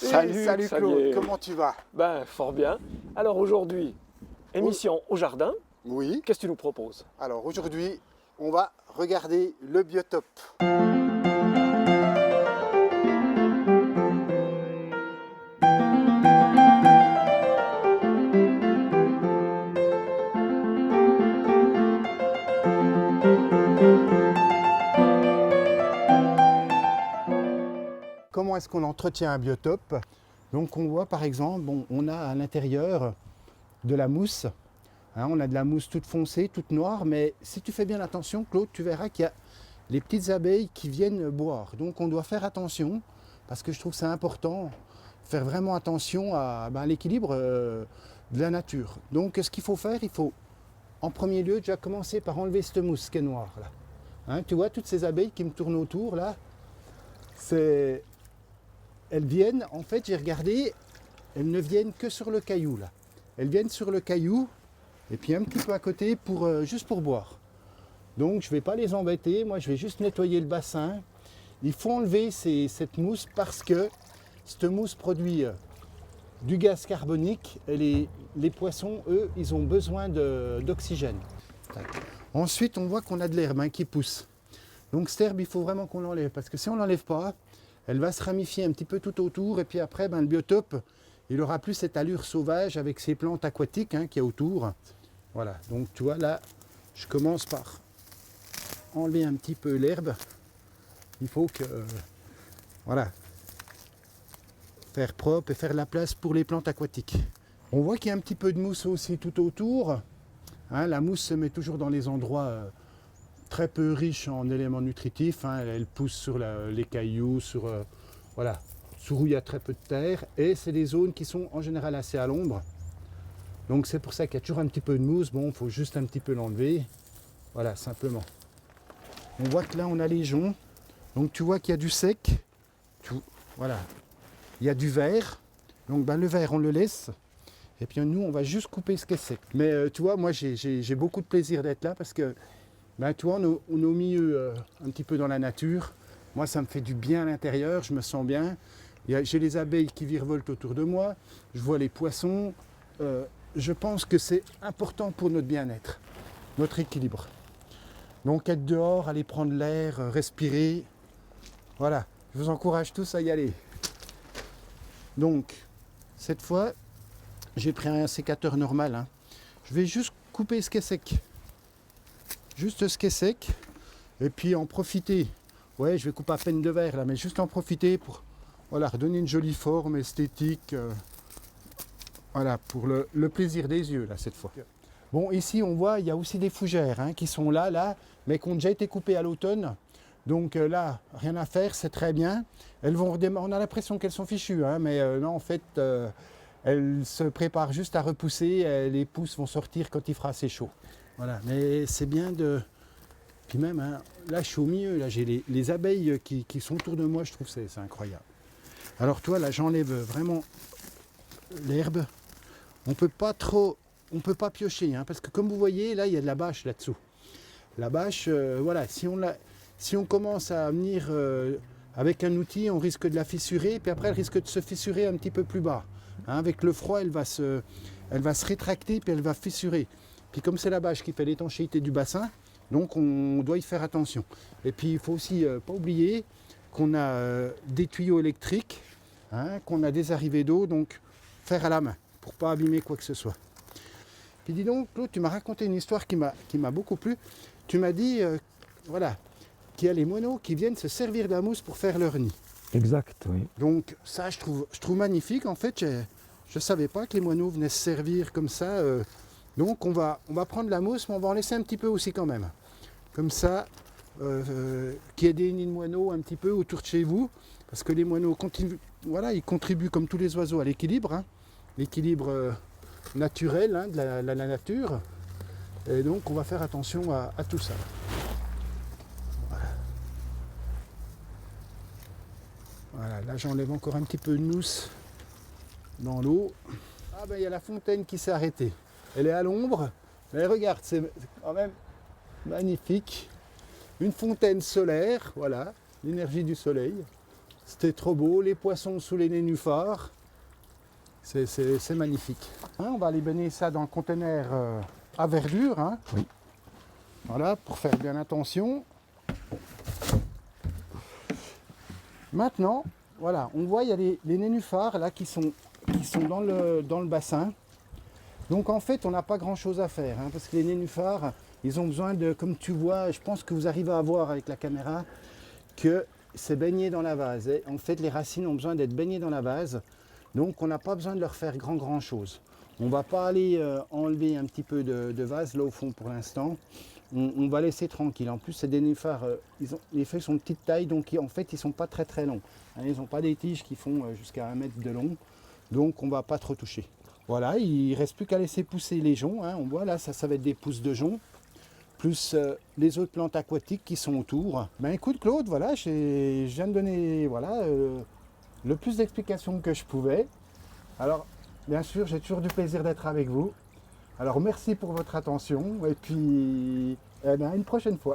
Salut, Salut Claude, Xavier. comment tu vas? Ben, fort bien. Alors aujourd'hui, émission au jardin. Oui, Qu'est-ce que tu nous proposes? alors aujourd'hui, on va regarder le biotope. Comment est-ce qu'on entretient un biotope? Donc on voit par exemple, on a à l'intérieur de la mousse. On a de la mousse toute foncée, toute noire, mais si tu fais bien attention, Claude, tu verras qu'il y a les petites abeilles qui viennent boire. Donc on doit faire attention, parce que je trouve que c'est important, faire vraiment attention à l'équilibre de la nature. Donc ce qu'il faut faire, il faut en premier lieu déjà commencer par enlever cette mousse qui est noire. Là. Tu vois toutes ces abeilles qui me tournent autour, là, elles viennent, en fait j'ai regardé, elles ne viennent que sur le caillou. Là. Elles viennent sur le caillou, et puis un petit peu à côté juste pour boire. Donc je ne vais pas les embêter, moi je vais juste nettoyer le bassin. Il faut enlever cette mousse parce que cette mousse produit du gaz carbonique et les poissons, eux, ils ont besoin d'oxygène. Ensuite on voit qu'on a de l'herbe qui pousse. Donc cette herbe il faut vraiment qu'on l'enlève parce que si on ne l'enlève pas, elle va se ramifier un petit peu tout autour et puis après le biotope, il aura plus cette allure sauvage avec ces plantes aquatiques qu'il y a autour. Voilà, donc tu vois là, je commence par enlever un petit peu l'herbe. Il faut que, voilà, faire propre et faire la place pour les plantes aquatiques. On voit qu'il y a un petit peu de mousse aussi tout autour. La mousse se met toujours dans les endroits très peu riches en éléments nutritifs. Elle pousse sur les cailloux, sur où il y a très peu de terre. Et c'est des zones qui sont en général assez à l'ombre. Donc c'est pour ça qu'il y a toujours un petit peu de mousse. Bon, il faut juste un petit peu l'enlever. Voilà, simplement. On voit que là, on a les joncs. Donc tu vois qu'il y a du sec. Voilà. Il y a du vert. Donc le vert, on le laisse. Et puis nous, on va juste couper ce qui est sec. Mais tu vois, moi, j'ai beaucoup de plaisir d'être là parce que, tu vois, on est au milieu, un petit peu dans la nature. Moi, ça me fait du bien à l'intérieur. Je me sens bien. J'ai les abeilles qui virevoltent autour de moi. Je vois les poissons. Je pense que c'est important pour notre bien-être, notre équilibre. Donc être dehors, aller prendre l'air, respirer. Voilà, je vous encourage tous à y aller. Donc, cette fois, j'ai pris un sécateur normal. Je vais juste couper ce qui est sec. Juste ce qui est sec. Et puis en profiter. Ouais, je vais couper à peine de verre là, mais juste en profiter pour redonner une jolie forme esthétique. Voilà, pour le plaisir des yeux, là, cette fois. Bon, ici, on voit, il y a aussi des fougères qui sont là, mais qui ont déjà été coupées à l'automne. Donc là, rien à faire, c'est très bien. Elles vont redémarrer, on a l'impression qu'elles sont fichues, mais non, en fait, elles se préparent juste à repousser. Les pousses vont sortir quand il fera assez chaud. Voilà, mais c'est bien de... Puis même, là, je suis au milieu, là, j'ai les abeilles qui sont autour de moi, je trouve que c'est incroyable. Alors toi, là, j'enlève vraiment l'herbe. On peut pas piocher, parce que comme vous voyez, là, il y a de la bâche là-dessous. La bâche, voilà, si on commence à venir avec un outil, on risque de la fissurer, puis après, elle risque de se fissurer un petit peu plus bas. Avec le froid, elle va se rétracter, puis elle va fissurer. Puis comme c'est la bâche qui fait l'étanchéité du bassin, donc on doit y faire attention. Et puis, il faut aussi pas oublier qu'on a des tuyaux électriques, qu'on a des arrivées d'eau, donc faire à la main, pour ne pas abîmer quoi que ce soit. Puis dis donc, Claude, tu m'as raconté une histoire qui m'a beaucoup plu. Tu m'as dit, qu'il y a les moineaux qui viennent se servir de la mousse pour faire leur nid. Exact, oui. Donc ça, je trouve magnifique. En fait, je ne savais pas que les moineaux venaient se servir comme ça. Donc on va prendre la mousse, mais on va en laisser un petit peu aussi quand même. Comme ça, qu'il y ait des nids de moineaux un petit peu autour de chez vous. Parce que les moineaux ils contribuent comme tous les oiseaux à l'équilibre. L'équilibre naturel de la nature. Et donc on va faire attention à tout ça. Voilà, là j'enlève encore un petit peu de mousse dans l'eau. Il y a la fontaine qui s'est arrêtée. Elle est à l'ombre, mais regarde, c'est quand même magnifique. Une fontaine solaire, voilà, l'énergie du soleil. C'était trop beau, les poissons sous les nénuphars. C'est magnifique. Hein, on va aller baigner ça dans le conteneur à verdure. Hein. Oui. Voilà, pour faire bien attention. Maintenant, voilà, on voit il y a les nénuphars là qui sont dans le bassin. Donc en fait, on n'a pas grand chose à faire, hein, parce que les nénuphars, ils ont besoin de, comme tu vois, je pense que vous arrivez à voir avec la caméra, que c'est baigné dans la vase. Et en fait, les racines ont besoin d'être baignées dans la vase, donc on n'a pas besoin de leur faire grand chose. On ne va pas aller enlever un petit peu de vase là au fond pour l'instant. On va laisser tranquille. En plus, c'est des nénuphars, les feuilles sont de petite taille, donc en fait, ils ne sont pas très longs. Hein, ils n'ont pas des tiges qui font jusqu'à 1 mètre de long, donc on ne va pas trop toucher. Voilà, il ne reste plus qu'à laisser pousser les joncs. Hein. On voit là, ça va être des pousses de joncs, plus les autres plantes aquatiques qui sont autour. Ben écoute Claude, voilà, je viens de donner le plus d'explications que je pouvais. Alors, bien sûr, j'ai toujours du plaisir d'être avec vous. Alors merci pour votre attention et puis à une prochaine fois.